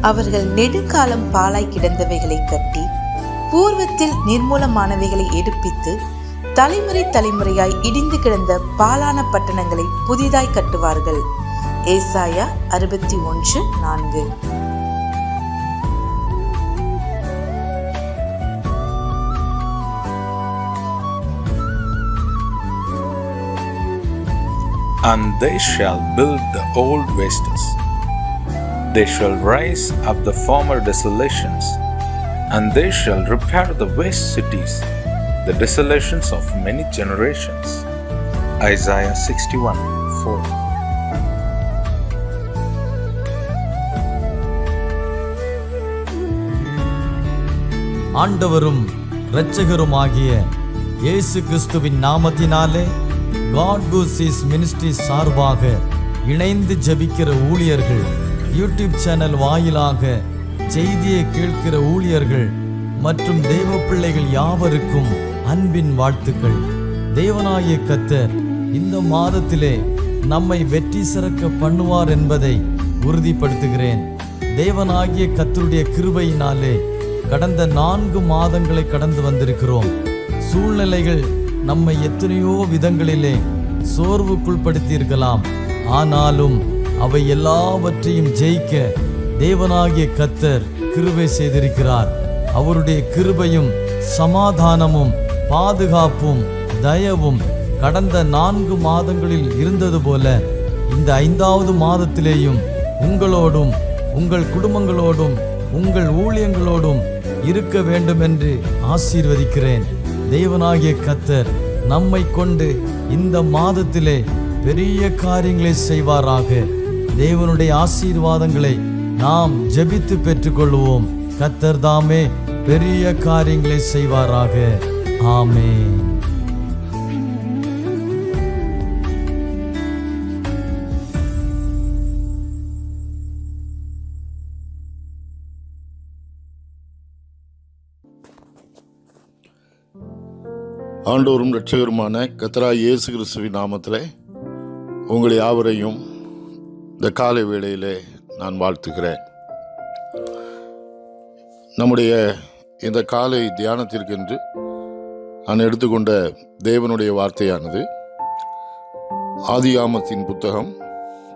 அவர்கள் நெடுங்காலம் பாழாய் கிடந்தவைகளை கட்டி பூர்வத்தில் நிர்மூலமானவைகளை எடுப்பித்து தலைமுறை தலைமுறையாய் இடிந்து கிடந்த பாழான பட்டணங்களை புதிதாய் கட்டுவார்கள். ஏசாயா 61:4. And they shall build the old wastes. They shall raise up the former desolations, and they shall repair the waste cities, the desolations of many generations. Isaiah 61:4. ஆண்டவரும் இரட்சகருமாகிய இயேசு கிறிஸ்துவின் நாமத்தினாலே காட் கூசிஸ் மினிஸ்ட்ரி சார்பாக இணைந்து ஜெபிக்கிற ஊழியர்கள், யூடியூப் சேனல் வாயிலாக செய்தியை கேட்கிற ஊழியர்கள் மற்றும் தேவ பிள்ளைகள் யாவருக்கும் அன்பின் வாழ்த்துக்கள். தேவனாகிய கர்த்தர் இந்த மாதத்திலே நம்மை வெற்றி சிறக்க பண்ணுவார் என்பதை உறுதிப்படுத்துகிறேன். தேவனாகிய கர்த்தருடைய கிருபையினாலே கடந்த 4 மாதங்களை கடந்து வந்திருக்கிறோம். சூழ்நிலைகள் நம்மை எத்தனையோ விதங்களிலே சோர்வுக்குள்படுத்தியிருக்கலாம். ஆனாலும் அவை எல்லாவற்றையும் ஜெயிக்க தேவனாகிய கர்த்தர் கிருபை செய்திருக்கிறார். அவருடைய கிருபையும் சமாதானமும் பாதுகாப்பும் தயவும் கடந்த 4 மாதங்களில் இருந்தது போல இந்த 5வது மாதத்திலேயும் உங்களோடும் உங்கள் குடும்பங்களோடும் உங்கள் ஊழியங்களோடும் இருக்க வேண்டும் என்று ஆசீர்வதிக்கிறேன். தேவனாகிய கர்த்தர் நம்மை கொண்டு இந்த மாதத்திலே பெரிய காரியங்களை செய்வாராக. தேவனுடைய ஆசீர்வாதங்களை நாம் ஜெபித்து பெற்றுக்கொள்வோம். கர்த்தர் தாமே பெரிய காரியங்களை செய்வாராக. ஆமென். ஆண்டவரும் இரட்சகருமான கர்த்தராகிய இயேசு கிறிஸ்துவின் நாமத்திலே உங்கள் யாவரையும் இந்த காலை வேளையிலே நான் வாழ்த்துகிறேன். நம்முடைய இந்த காலை தியானத்திற்கென்று நான் எடுத்துக்கொண்ட தேவனுடைய வார்த்தையானது ஆதியாமத்தின் புத்தகம்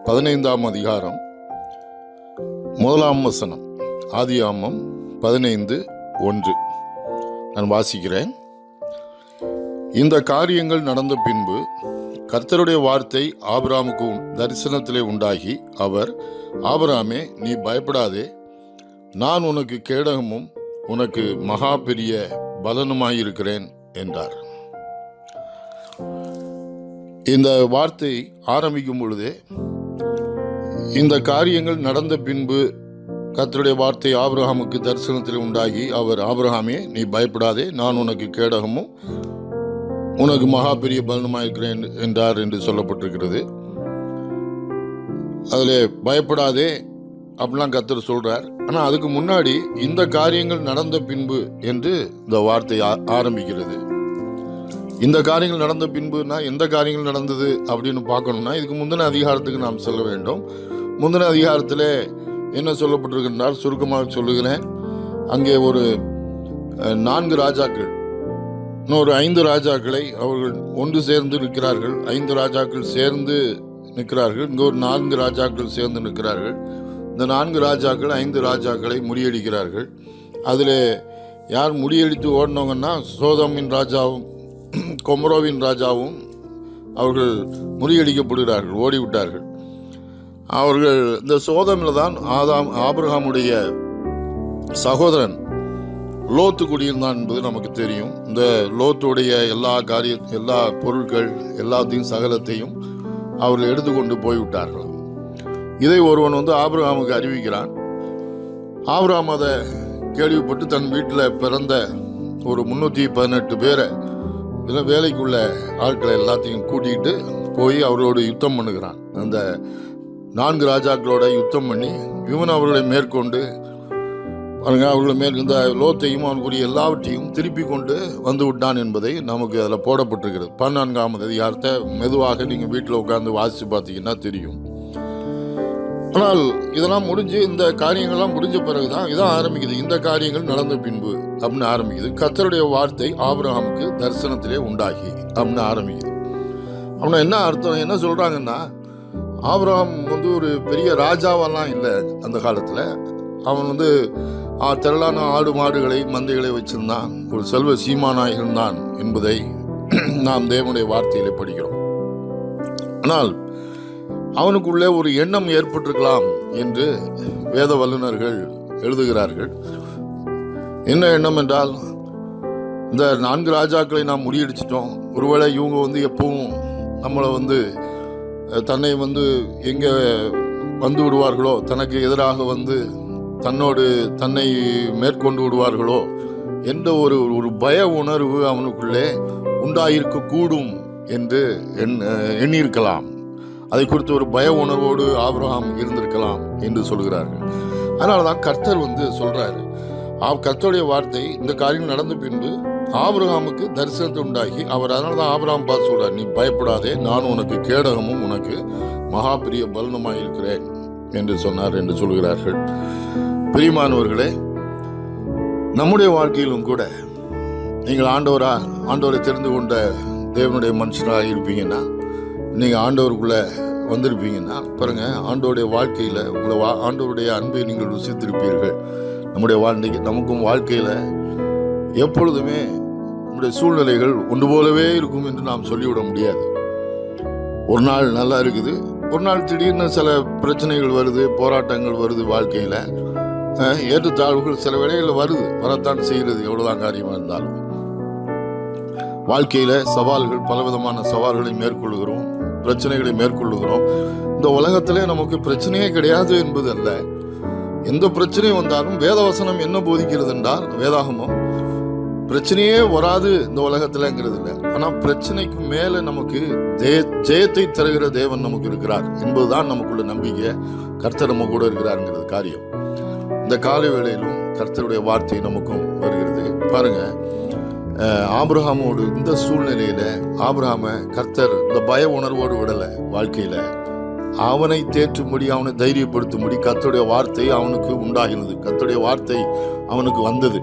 15ஆம் அதிகாரம் 1ஆம் வசனம். ஆதியாமம் 15:1 நான் வாசிக்கிறேன். இந்த காரியங்கள் நடந்த பின்பு கர்த்தருடைய வார்த்தை ஆபிரகாமுக்கு தரிசனத்திலே உண்டாகி, அவர், ஆபிரகாமே, நீ பயப்படாதே, நான் உனக்கு கேடகமும் உனக்கு மகா பெரிய பலனுமாயிருக்கிறேன் என்றார். இந்த வார்த்தை ஆரம்பிக்கும் பொழுதே இந்த காரியங்கள் நடந்த பின்பு கர்த்தருடைய வார்த்தை ஆபிரகாமுக்கு தரிசனத்தில் உண்டாகி, அவர், ஆபிரகாமே, நீ பயப்படாதே, நான் உனக்கு கேடகமும் உனக்கு மகா பெரிய பலனுமாயிருக்கிறேன் என்றார் என்று சொல்லப்பட்டிருக்கிறது. அதில் பயப்படாதே அப்படிலாம் கர்த்தர் சொல்றார். ஆனால் அதுக்கு முன்னாடி இந்த காரியங்கள் நடந்த பின்பு என்று இந்த வார்த்தை ஆரம்பிக்கிறது. இந்த காரியங்கள் நடந்த பின்புனா எந்த காரியங்கள் நடந்தது அப்படின்னு பார்க்கணும்னா இதுக்கு முந்தின அதிகாரத்துக்கு நாம் செல்ல வேண்டும். முந்தின அதிகாரத்தில் என்ன சொல்லப்பட்டிருக்கின்றார் சுருக்கமாக சொல்லுகிறேன். அங்கே ஒரு 4 ராஜாக்கள், இன்னொரு 5 ராஜாக்களை அவர்கள் ஒன்று சேர்ந்து நிற்கிறார்கள். 5 ராஜாக்கள் சேர்ந்து நிற்கிறார்கள். இங்கே ஒரு 4 ராஜாக்கள் சேர்ந்து நிற்கிறார்கள். இந்த 4 ராஜாக்கள் 5 ராஜாக்களை முறியடிக்கிறார்கள். அதில் யார் முறியடித்து ஓடினவங்கன்னா சோதோமின் ராஜாவும் கொமரோவின் ராஜாவும் அவர்கள் முறியடிக்கப்படுகிறார்கள், ஓடிவிட்டார்கள். அவர்கள் இந்த சோதோமில் தான் ஆபிரகாமுடைய சகோதரன் லோத்து குடியிருந்தான் என்பது நமக்கு தெரியும். இந்த லோத்துடைய எல்லா பொருட்கள் எல்லாத்தையும் சகலத்தையும் அவர்கள் எடுத்துக்கொண்டு போய்விட்டார்களாம். இதை ஒருவன் ஆபிரகாமுக்கு அறிவிக்கிறான். ஆபிரகாம் அதை கேள்விப்பட்டு தன் வீட்டில் பிறந்த ஒரு 318 பேரை வேலைக்குள்ள ஆட்களை எல்லாத்தையும் கூட்டிகிட்டு போய் அவர்களோடு யுத்தம் பண்ணுகிறான். அந்த 4 ராஜாக்களோட யுத்தம் பண்ணி இவன் அவர்களை மேற்கொண்டு அவர்களை மேல் இந்த லோத்தையும் அவனுக்குரிய எல்லாவற்றையும் திருப்பி கொண்டு வந்து விட்டான் என்பதை நமக்கு அதில் போடப்பட்டிருக்கிறது. 14ஆம் அதிகாரத்தை மெதுவாக நீங்கள் வீட்டில் உட்கார்ந்து வாசித்து பார்த்தீங்கன்னா தெரியும். ஆனால் இதெல்லாம் முடிஞ்சு, இந்த காரியங்கள்லாம் முடிஞ்ச பிறகுதான் இதான் ஆரம்பிக்குது. இந்த காரியங்கள் நடந்த பின்பு அப்படின்னு ஆரம்பிக்குது. கர்த்தருடைய வார்த்தை ஆபிரகாமுக்கு தரிசனத்திலே உண்டாகி அப்படின்னு ஆரம்பிக்குது. அப்படின்னா என்ன அர்த்தம், என்ன சொல்றாங்கன்னா, ஆபிரகாம் ஒரு பெரிய ராஜாவெல்லாம் இல்லை அந்த காலத்தில். அவன் திரளான ஆடு மாடுகளை மந்தைகளை வச்சிருந்தான், ஒரு செல்வ சீமானாய் இருந்தான் என்பதை நாம் தேவனுடைய வார்த்தையிலே படிக்கிறோம். ஆனால் அவனுக்குள்ளே ஒரு எண்ணம் ஏற்பட்டிருக்கலாம் என்று வேத வல்லுநர்கள் எழுதுகிறார்கள். என்ன எண்ணம் என்றால், இந்த 4 ராஜாக்களை நாம் முறியடிச்சிட்டோம், ஒருவேளை இவங்க எப்பவும் நம்மளை தன்னை எங்கே வந்து விடுவார்களோ, தனக்கு எதிராக தன்னோடு தன்னை மேற்கொண்டு விடுவார்களோ என்ற ஒரு பய உணர்வு அவனுக்குள்ளே உண்டாயிருக்க கூடும் என்று எண்ணியிருக்கலாம். அதை குறித்து ஒரு பய உணர்வோடு ஆபிரகாம் இருந்திருக்கலாம் என்று சொல்கிறார்கள். அதனால தான் கர்த்தர் சொல்றாரு, கர்த்தருடைய வார்த்தை இந்த காரியம் நடந்த பின்பு ஆபிரகாமுக்கு தரிசனத்தை உண்டாகி அவர், அதனால தான் ஆபிரகாம் பார்த்து சொல்றார், நீ பயப்படாதே, நான் உனக்கு கேடகமும் உனக்கு மகா பெரிய பலனுமாய் இருக்கிறேன் என்று சொன்னார் என்று சொல்கிறார்கள். பிரியமானவர்களே, நம்முடைய வாழ்க்கையிலும் கூட நீங்கள் ஆண்டவரை தெரிந்து கொண்ட தேவனுடைய மனுஷராக இருப்பீங்கன்னா, நீங்கள் ஆண்டவருக்குள்ளே வந்திருப்பீங்கன்னா பாருங்க, ஆண்டவருடைய வாழ்க்கையில் ஆண்டவருடைய அன்பை நீங்கள் ருசித்திருப்பீர்கள். நம்முடைய நமக்கும் வாழ்க்கையில் எப்பொழுதுமே நம்முடைய சூழ்நிலைகள் ஒன்று போலவே இருக்கும் என்று நாம் சொல்லிவிட முடியாது. ஒரு நாள் நல்லா இருக்குது, ஒரு நாள் திடீர்னு சில பிரச்சனைகள் வருது, போராட்டங்கள் வருது, வாழ்க்கையில் ஏற்றத்தாழ்வுகள் சில வேளைகளில் வரத்தான் செய்கிறது. எவ்வளோதான் காரியமாக இருந்தாலும் வாழ்க்கையில் சவால்கள், பலவிதமான சவால்களை மேற்கொள்கிறோம், பிரச்சனைகளை மேற்கொள்ளுகிறோம். இந்த உலகத்திலே நமக்கு பிரச்சனையே கிடையாது என்பது அல்ல. எந்த பிரச்சனை வந்தாலும் வேதவசனம் என்ன போதிக்கிறது என்றால், வேதாகமம் பிரச்சனையே வராது இந்த உலகத்திலங்கிறது இல்லை. ஆனால் பிரச்சனைக்கு மேலே நமக்கு ஜெயத்தை தருகிற தேவன் நமக்கு இருக்கிறார் என்பதுதான் நமக்குள்ள நம்பிக்கை. கர்த்தர் நம்ம கூட இருக்கிறாருங்கிறது காரியம். இந்த காலை வேளையிலும் கர்த்தருடைய வார்த்தை நமக்கும் வருகிறது. பாருங்க, ஆபிரகாமோடு இந்த சூழ்நிலையில ஆபிரகாம கர்த்தர் இந்த பய உணர்வோடு விடலை. வாழ்க்கையில அவனை தேற்றும்படி, அவனை தைரியப்படுத்தும்படி கர்த்தருடைய வார்த்தை அவனுக்கு உண்டாகினது. கர்த்தருடைய வார்த்தை அவனுக்கு வந்தது.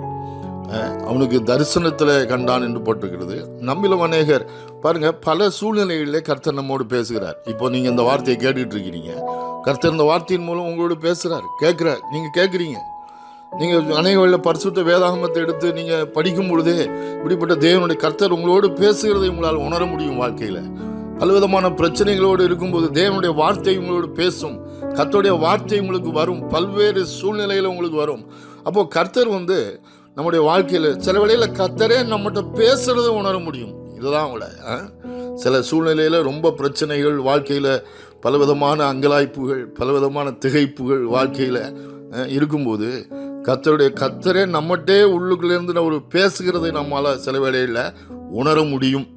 அவனுக்கு தரிசனத்துல கண்டான் என்று போட்டிருக்கிறது. நம்மிலும் அநேகர் பாருங்க, பல சூழ்நிலைகளிலே கர்த்தர் நம்மோடு பேசுகிறார். இப்போ நீங்க இந்த வார்த்தையை கேட்டுட்டு இருக்கிறீங்க, கர்த்தர் இந்த வார்த்தையின் மூலம் உங்களோடு பேசுறார், நீங்க கேட்குறீங்க. நீங்கள் அநேக பரிசுத்த வேதாகமத்தை எடுத்து நீங்கள் படிக்கும் பொழுதே இப்படிப்பட்ட தேவனுடைய கர்த்தர் உங்களோடு பேசுகிறதை உங்களால் உணர முடியும். வாழ்க்கையில் பலவிதமான பிரச்சனைகளோடு இருக்கும்போது தேவனுடைய வார்த்தை உங்களோடு பேசும். கர்த்தருடைய வார்த்தை உங்களுக்கு வரும், பல்வேறு சூழ்நிலையில் உங்களுக்கு வரும். அப்போது கர்த்தர் நம்முடைய வாழ்க்கையில் சில வேளையில் கர்த்தரே நம்மகிட்ட பேசுகிறத உணர முடியும். இதுதான் அவங்கள சில சூழ்நிலையில் ரொம்ப பிரச்சனைகள், வாழ்க்கையில் பலவிதமான அங்கலாய்ப்புகள், பலவிதமான திகைப்புகள் வாழ்க்கையில் இருக்கும்போது கர்த்தரே நம்மகிட்டே உள்ளுக்குள்ளேருந்து ஒரு பேசுகிறதை நம்மளால் சில வேளையில் உணர முடியும்.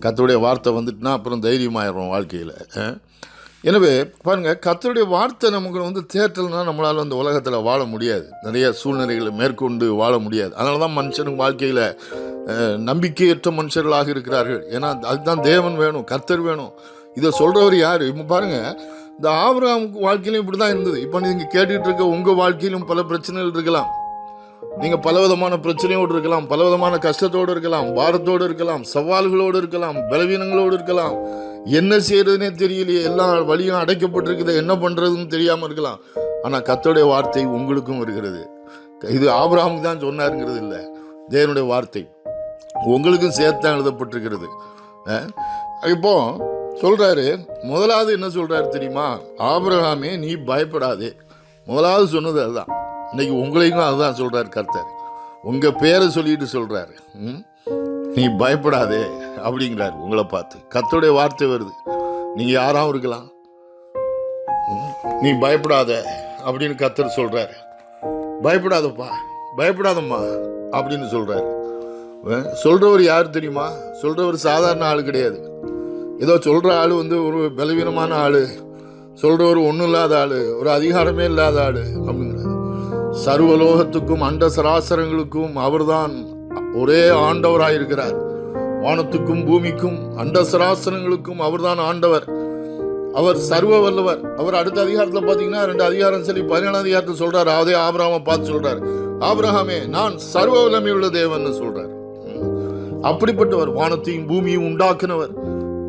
கர்த்தருடைய வார்த்தை வந்துட்டுனா அப்புறம் தைரியமாயிடும் வாழ்க்கையில். எனவே பாருங்கள், கர்த்தருடைய வார்த்தை நமக்கு தேற்றல்னா நம்மளால் அந்த உலகத்தில் வாழ முடியாது. நிறைய சூழ்நிலைகளை மேற்கொண்டு வாழ முடியாது. அதனால தான் மனுஷனுக்கு வாழ்க்கையில் நம்பிக்கையற்ற மனுஷர்களாக இருக்கிறார்கள். ஏன்னா அதுதான் தேவன் வேணும், கர்த்தர் வேணும். இதை சொல்கிறவர் யார்? இப்போ பாருங்கள், இந்த ஆபிரகாமுக்கு வாழ்க்கையிலும் இப்படி தான் இருந்தது. இப்போ நீங்கள் கேட்டுக்கிட்டு இருக்க உங்கள் வாழ்க்கையிலும் பல பிரச்சனைகள் இருக்கலாம். நீங்கள் பலவிதமான பிரச்சனையோடு இருக்கலாம், பலவிதமான கஷ்டத்தோடு இருக்கலாம், பாரத்தோடு இருக்கலாம், சவால்களோடு இருக்கலாம், பலவீனங்களோடு இருக்கலாம். என்ன செய்யறதுனே தெரியலையே, எல்லா வழியும் அடைக்கப்பட்டிருக்குது, என்ன பண்ணுறதுன்னு தெரியாமல் இருக்கலாம். ஆனால் கர்த்தருடைய வார்த்தை உங்களுக்கும் இருக்கிறது. இது ஆபிரகாமுக்கு தான் சொன்னாருங்கிறது இல்லை, தேவனுடைய வார்த்தை உங்களுக்கும் சேர்த்தான் எழுதப்பட்டிருக்கிறது. இப்போ சொல்றாரு, முதலாவது என்ன சொல்றாரு தெரியுமா? ஆபிரகாமே நீ பயப்படாதே. முதலாவது சொன்னது அதுதான். இன்னைக்கு உங்களையும் அதுதான் சொல்றாரு கர்த்தர். உங்க பேரை சொல்லிட்டு சொல்றாரு, நீ பயப்படாதே அப்படிங்கிறாரு. உங்களை பார்த்து கர்த்தருடைய வார்த்தை வருது. நீங்க யாராவும் இருக்கலாம், நீ பயப்படாத அப்படின்னு கர்த்தர் சொல்றாரு. பயப்படாதப்பா, பயப்படாதம்மா அப்படின்னு சொல்றாரு. சொல்றவர் யார் தெரியுமா? சொல்றவர் சாதாரண ஆள் கிடையாது. ஏதோ சொல்ற ஆள் ஒரு பலவீனமான ஆளு, சொல்றவர் ஒன்றும் இல்லாத ஆளு, ஒரு அதிகாரமே இல்லாத ஆளு அப்படிங்கிறாரு. சர்வலோகத்துக்கும் அண்ட சராசரங்களுக்கும் அவர்தான் ஒரே ஆண்டவராயிருக்கிறார். வானத்துக்கும் பூமிக்கும் அண்ட சராசரங்களுக்கும் அவர்தான் ஆண்டவர். அவர் சர்வ வல்லவர். அவர் அடுத்த அதிகாரத்தில் பார்த்தீங்கன்னா 2 அதிகாரம் சரி 17 அதிகாரத்தில் சொல்றாரு. அதே ஆபிரகாமை பார்த்து சொல்றாரு, ஆபிரகாமே நான் சர்வ வல்லமை உள்ள தேவன் சொல்றாரு. அப்படிப்பட்டவர், வானத்தையும் பூமியும் உண்டாக்குனவர்,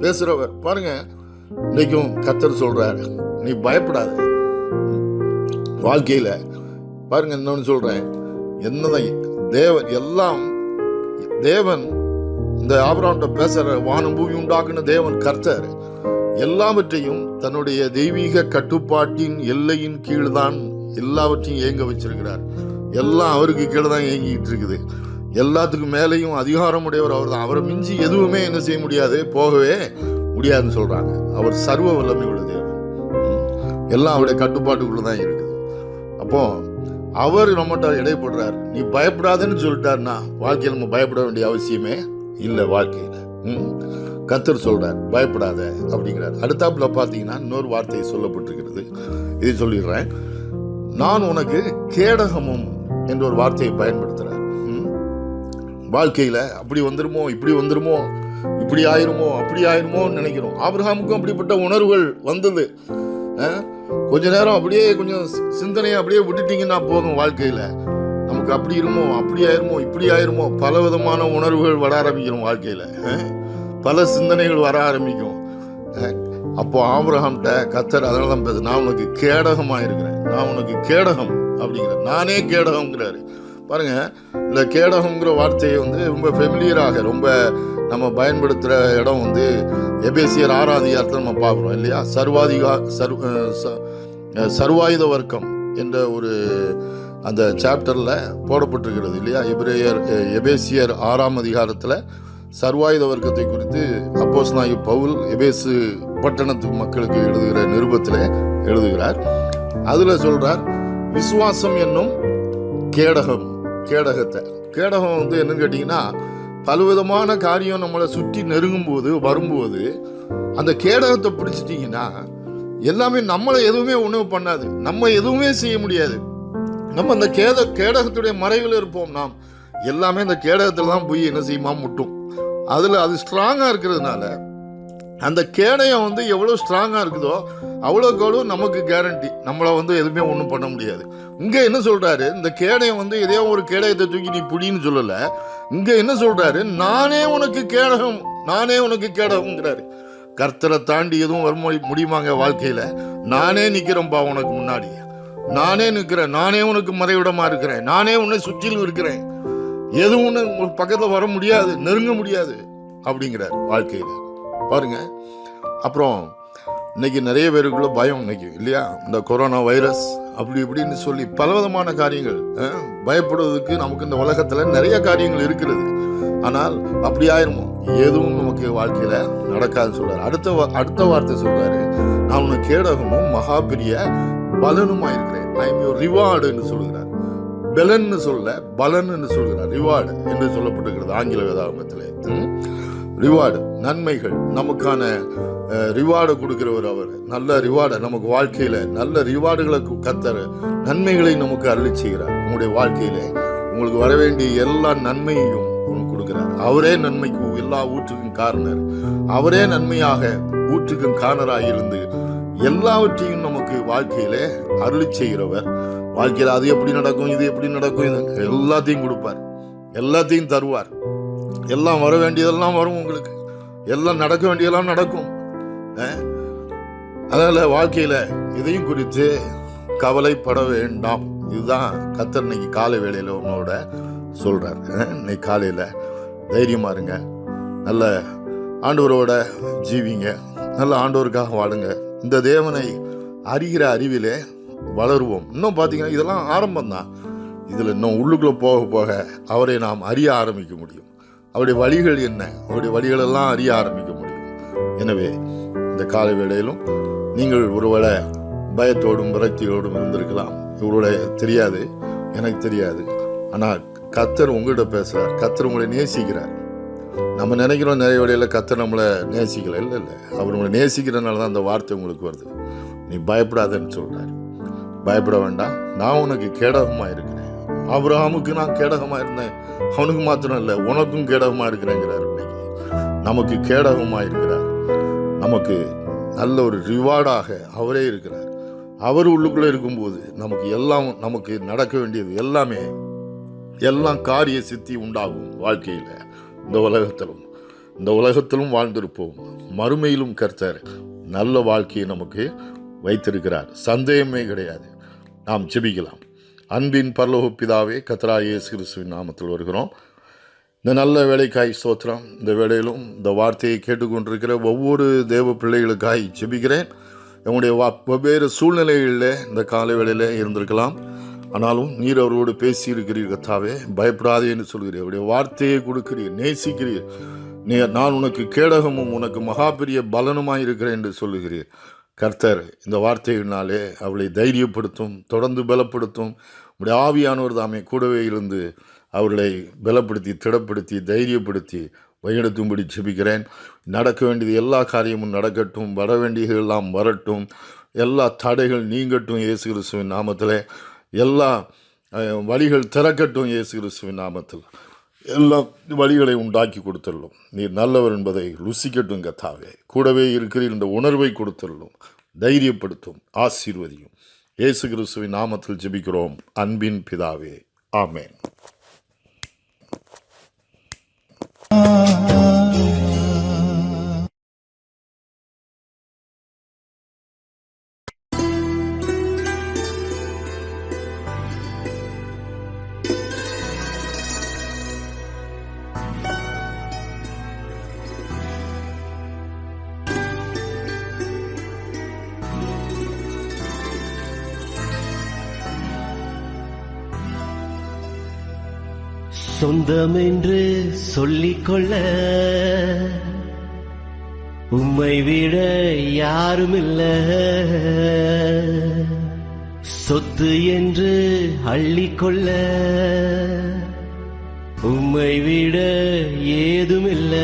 பேசுறவர். பாருங்க, இன்னைக்கும் கர்த்தர் சொல்றாரு, நீ பயப்படாத. வாழ்க்கையில பாருங்க, இன்னொன்னு சொல்றேன், என்னதான் தேவன் எல்லாம் தேவன் இந்த ஆபிரகாம்கிட்ட பேசுற, வானம் பூமி உண்டாக்குன தேவன் கர்த்தர் எல்லாவற்றையும் தன்னுடைய தெய்வீக கட்டுப்பாட்டின் எல்லையின் கீழ் தான் எல்லாவற்றையும் இயங்க வச்சிருக்கிறார். எல்லாம் அவருக்கு கீழே தான் இயங்கிட்டு இருக்குது. எல்லாத்துக்கும் மேலேயும் அதிகாரம் உடையவர் அவர் தான். அவரை மிஞ்சி எதுவுமே என்ன செய்ய முடியாது, போகவே முடியாதுன்னு சொல்றாங்க. அவர் சர்வ வல்லமை உள்ள தேவன். எல்லாம் அவருடைய கட்டுப்பாட்டுக்குள்ள தான் இருக்குது. அப்போ அவர் நம்மகிட்ட இடைப்படுறார். நீ பயப்படாதன்னு சொல்லிட்டாருன்னா வாழ்க்கையில் நம்ம பயப்பட வேண்டிய அவசியமே இல்லை. வாழ்க்கையில கர்த்தர் சொல்றார், பயப்படாத அப்படிங்கிறார். அடுத்தாப்புல பார்த்தீங்கன்னா இன்னொரு வார்த்தையை சொல்லப்பட்டிருக்கிறது, இதை சொல்லிடுறேன். நான் உனக்கு கேடகமும் என்ற ஒரு வார்த்தையை பயன்படுத்துறார். வாழ்க்கையில அப்படி வந்துருமோ, இப்படி வந்துருமோ, இப்படி ஆயிருமோ, அப்படி ஆயிருமோன்னு நினைக்கிறோம். ஆபிரகாமுக்கும் அப்படிப்பட்ட உணர்வுகள் வந்தது. கொஞ்ச நேரம் அப்படியே கொஞ்சம் சிந்தனையை அப்படியே விட்டுட்டீங்கன்னா போதும், வாழ்க்கையில நமக்கு அப்படி இருமோ, அப்படி ஆயிருமோ, இப்படி ஆயிருமோ, பல விதமான உணர்வுகள் வர ஆரம்பிக்கிறோம். வாழ்க்கையில பல சிந்தனைகள் வர ஆரம்பிக்கும். அப்போ ஆபிரகாம்கிட்ட கர்த்தர் அதனால தான் பேச, நான் உனக்கு கேடகமா இருக்கிறேன், நான் உனக்கு கேடகம் அப்படிங்கிற, நானே கேடகம்ங்கிறாரு. பாருங்க, இந்த கேடகம்ங்கிற வார்த்தையை ரொம்ப ஃபெமிலியராக ரொம்ப நம்ம பயன்படுத்துகிற இடம் எபேசியர் 6 அதிகாரத்தில் நம்ம பார்க்குறோம் இல்லையா. சர்வாயுத வர்க்கம் என்ற ஒரு அந்த சாப்டரில் போடப்பட்டிருக்கிறது இல்லையா. எபேசியர் 6 அதிகாரத்தில் சர்வாயுத வர்க்கத்தை குறித்து அப்போஸ்தலனாகிய பவுல் எபேசு பட்டணத்து மக்களுக்கு எழுதுகிற நிருபத்தில் எழுதுகிறார். அதில் சொல்றார், விசுவாசம் என்னும் கேடகத்தை. கேடகம் என்னன்னு கேட்டிங்கன்னா, பலவிதமான காரியம் நம்மளை சுற்றி நெருங்கும் போது வரும்போது அந்த கேடகத்தை பிடிச்சிட்டிங்கன்னா எல்லாமே நம்மளை எதுவுமே ஒன்றும் பண்ணாது, நம்ம எதுவுமே செய்ய முடியாது. நம்ம அந்த கேடகத்துடைய மறைவில் இருப்போம். நாம் எல்லாமே அந்த கேடகத்தில் தான் போய் என்ன செய்யுமா முட்டும். அதில் அது ஸ்ட்ராங்காக இருக்கிறதுனால அந்த கேடயம் எவ்வளோ ஸ்ட்ராங்காக இருக்குதோ அவ்வளோக்கு அவ்வளோ நமக்கு கேரண்டி, நம்மளை எதுவுமே ஒன்றும் பண்ண முடியாது. இங்கே என்ன சொல்கிறாரு, இந்த கேடயம் எதையோ ஒரு கேடயத்தை தூக்கி நீ புடின்னு சொல்லலை. இங்கே என்ன சொல்கிறாரு, நானே உனக்கு கேடகம், நானே உனக்கு கேடகம்ங்கிறாரு. கர்த்தரை தாண்டி எதுவும் வர முடியுமாங்க வாழ்க்கையில்? நானே நிற்கிறேன்ப்பா உனக்கு முன்னாடி, நானே நிற்கிறேன், நானே உனக்கு மறைவிடமாக இருக்கிறேன், நானே உன்னை சுற்றிலும் இருக்கிறேன், எதுவும் ஒன்று பக்கத்தில் வர முடியாது, நெருங்க முடியாது அப்படிங்கிறார் வாழ்க்கையில். பாருங்க, அப்புறம் இன்னைக்கு நிறைய பேருக்குள்ள பயம் இன்னைக்கு இல்லையா. இந்த கொரோனா வைரஸ் அப்படி இப்படின்னு சொல்லி பலவிதமான காரியங்கள், பயப்படுவதற்கு நமக்கு இந்த உலகத்தில் நிறைய காரியங்கள் இருக்கிறது. ஆனால் அப்படி ஆயிருமோ, எதுவும் நமக்கு வாழ்க்கையில நடக்காதுன்னு சொல்றாரு. அடுத்த வார்த்தை சொல்றாரு, நான் உனக்கு கேடகமும் மகா பெரிய பலனுமா இருக்கிறேன். ஐ எம் யுவர் ரிவார்டு என்று சொல்கிறார். பெலன்னு சொல்ல பலன் என்று சொல்கிறார். ரிவார்டு என்று சொல்லப்பட்டிருக்கிறது ஆங்கில வேதாகமத்திலே. ரிவார்டு, நன்மைகள், நமக்கான ரிவார்டை கொடுக்கிறவர் அவர். நல்ல ரிவார்டை நமக்கு வாழ்க்கையில நல்ல ரிவார்டுகளை கர்த்தர் நன்மைகளை நமக்கு அருளி செய்கிறார். உங்களுடைய வாழ்க்கையில உங்களுக்கு வர வேண்டிய எல்லா நன்மையையும் உங்களுக்கு கொடுக்கிறார். அவரே நன்மைக்கு எல்லா ஊற்றுக்கும் காரணர், அவரே நன்மையாக ஊற்றுக்கும் காரணராக இருந்து எல்லாவற்றையும் நமக்கு வாழ்க்கையில அருளி செய்கிறவர். வாழ்க்கையில அது எப்படி நடக்கும், இது எப்படி நடக்கும், எல்லாத்தையும் கொடுப்பார், எல்லாத்தையும் தருவார். எல்லாம் வர வேண்டியதெல்லாம் வரும், உங்களுக்கு எல்லாம் நடக்க வேண்டியதெல்லாம் நடக்கும். அதனால வாழ்க்கையில இதையும் குறித்து கவலைப்பட வேண்டாம். இதுதான் கர்த்தர் இன்னைக்கு காலை வேளையில உன்னோட சொல்றார். இன்னைக்கு காலையில தைரியமா இருங்க, நல்ல ஆண்டவரோட ஜீவிங்க, நல்ல ஆண்டவருக்காக வாழுங்க. இந்த தேவனை அறிகிற அறிவிலே வளருவோம். இன்னும் பார்த்தீங்கன்னா இதெல்லாம் ஆரம்பம்தான். இதில் இன்னும் உள்ளுக்குள்ளே போக போக அவரை நாம் அறிய ஆரம்பிக்க முடியும். அவருடைய வழிகள் என்ன, அவருடைய வழிகளெல்லாம் அறிய ஆரம்பிக்க முடியும். எனவே இந்த காலை வேளையிலும் நீங்கள் ஒருவேளை பயத்தோடும் விரக்தியோடும் இருந்திருக்கலாம். இவரோட தெரியாது, எனக்கு தெரியாது. ஆனால் கர்த்தர் உங்கள்கிட்ட பேசுகிறார், கர்த்தர் உங்களை நேசிக்கிறார். நம்ம நினைக்கிறோம் நிறைய வேளையில் கர்த்தர் நம்மளை நேசிக்கல. இல்லை, அவர் உங்களை நேசிக்கிறதுனால தான் அந்த வார்த்தை உங்களுக்கு வருது. நீ பயப்படாதன்னு சொல்கிறார். பயப்பட வேண்டாம், நான் உனக்கு கேடகமாக இருக்கிறேன். ஆபிரகாமுக்கு நான் கேடகமாக இருந்தேன், அவனுக்கு மாத்திரம் இல்லை உனக்கும் கேடகமாக இருக்கிறேங்கிறார். இன்னைக்கு நமக்கு கேடகமாக இருக்கிறார். நமக்கு நல்ல ஒரு ரிவார்டாக அவரே இருக்கிறார். அவர் உள்ளுக்குள்ளே இருக்கும்போது நமக்கு நடக்க வேண்டியது எல்லாம் காரிய சித்தி உண்டாகும். வாழ்க்கையில் இந்த உலகத்திலும் வாழ்ந்திருப்போம், மறுமையிலும் கர்த்தர் நல்ல வாழ்க்கையை நமக்கு வைத்திருக்கிறார், சந்தேகமே கிடையாது. நாம் ஜெபிக்கலாம். அன்பின் பரலோக பிதாவே, கர்த்தராகிய இயேசு கிறிஸ்துவின் நாமத்தில் வருகிறோம். இந்த நல்ல வேலைக்காய் ஸ்தோத்திரம். இந்த வேளையிலும் இந்த வார்த்தையை கேட்டுக்கொண்டிருக்கிற ஒவ்வொரு தேவ பிள்ளைகளுக்காய் ஜெபிக்கிறேன். நம்முடைய வெவ்வேறு சூழ்நிலைகளில் இந்த காலை வேளையில் இருந்திருக்கலாம். ஆனாலும் நீர் அவரோடு பேசியிருக்கிறீர் கர்த்தாவே. பயப்படாதே என்று சொல்கிறீர். அவருடைய வார்த்தையை கொடுக்கிறீர், நேசிக்கிறீர். நான் உனக்கு கேடகமும் உனக்கு மகா பெரிய பலனுமாய் இருக்கிறேன் என்று சொல்லுகிறீர். கர்த்தர் இந்த வார்த்தையினாலே அவளை தைரியப்படுத்தும், தொடர்ந்து பலப்படுத்தும். உடைய ஆவியானவர் தாமே கூடவே இருந்து அவர்களை பலப்படுத்தி, திடப்படுத்தி, தைரியப்படுத்தி வழிநடத்தும்படி ஜெபிக்கிறேன். நடக்க வேண்டியது எல்லா காரியமும் நடக்கட்டும், வர வேண்டியது எல்லாம் வரட்டும், எல்லா தடைகள் நீங்கட்டும் இயேசு கிறிஸ்துவின் நாமத்தில். எல்லா வழிகள் திறக்கட்டும் இயேசு கிறிஸ்துவின் நாமத்தில். எல்லா வழிகளை உண்டாக்கி கொடுத்துள்ளோம். நீர் நல்லவர் என்பதை ருசிக்கட்டும் கர்த்தாவே. கூடவே இருக்கிறீர் என்ற உணர்வை கொடுத்துள்ளோம். தைரியப்படுத்தும், ஆசீர்வதியும். இயேசு கிறிஸ்துவின் நாமத்தில் ஜெபிக்கிறோம் அன்பின் பிதாவே, ஆமென். சொந்தம் என்று சொல்லிக்கொள்ள உம்மை விட யாருமில்ல. சொத்து என்று அள்ளிக்கொள்ள உம்மை விட ஏதுமில்ல.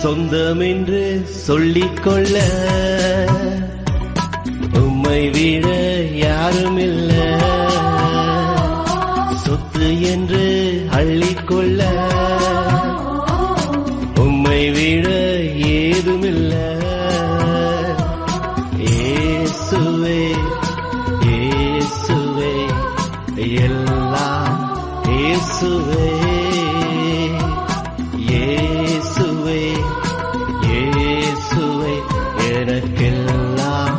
சொந்தம் என்று சொல்லிக்கொள்ள உம்மை விட யாருமில்ல. சொத்து என்று அள்ளிக்கொள்ள உம்மை விட ஏதுமில்ல. இயேசுவே இயேசுவே எல்லாம் இயேசுவே. இயேசுவே இயேசுவே எனக்கெல்லாம்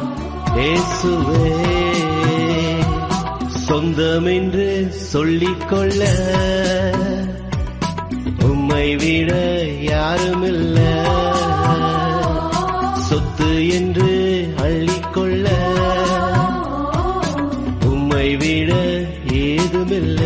இயேசுவே. சொந்தம் என்று சொல்லிக்கொள்ள உம்மை விட யாருமில்ல. சொத்து என்று அள்ளிக்கொள்ள உம்மை விட ஏதுமில்ல.